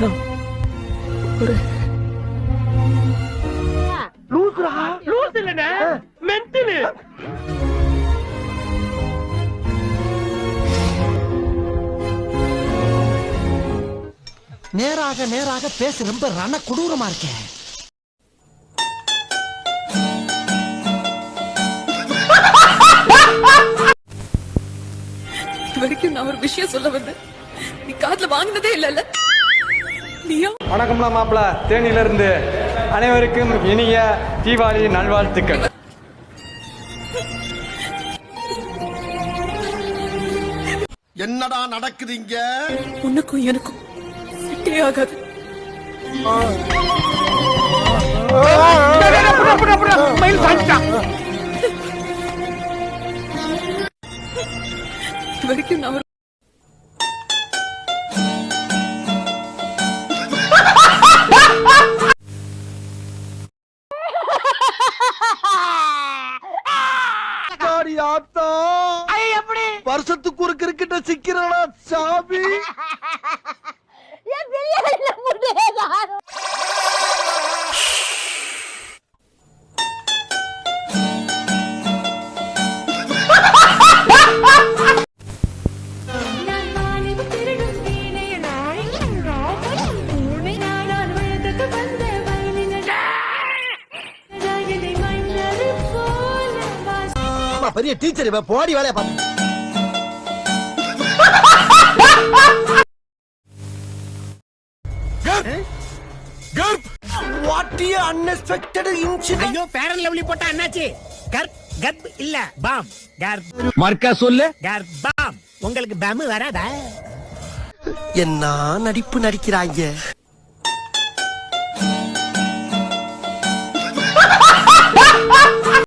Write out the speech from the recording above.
ஒரு லூஸ் இல்லனே மென்டல். நேராக நேராக பேச ரொம்ப ரண கொடூரமா இருக்கேன். வரைக்கும் நான் ஒரு விஷயம் சொல்ல வந்தேன், நீ காதுல வாங்கினதே இல்லல்ல. நீயா? வணக்கம்லாம் மாப்பிள்ள, தேனியில இருந்து அனைவருக்கும் இனிய தீபாவளி நல்வாழ்த்துக்கள். என்னடா நடக்குது இங்க? உனக்கும் எனக்கும் செட்டே ஆகாது. மயில் சாப்பிட்டா. வரைக்கும் நான் ஒரு வருஷத்துக்கு ஒரு கிரிக்கெட்ட சிக்கிறடா சாமி. பெரிய டீச்சர் போடி வேலையை பார்த்து. ஐயோ பேரன் லவ்லி போட்டா என்னாச்சு? கர்ப் இல்ல பாம். மர்க்கா சொல்லு. பாம். உங்களுக்கு பம் வராதா? என்ன நடிப்பு நடிக்கிறாங்க.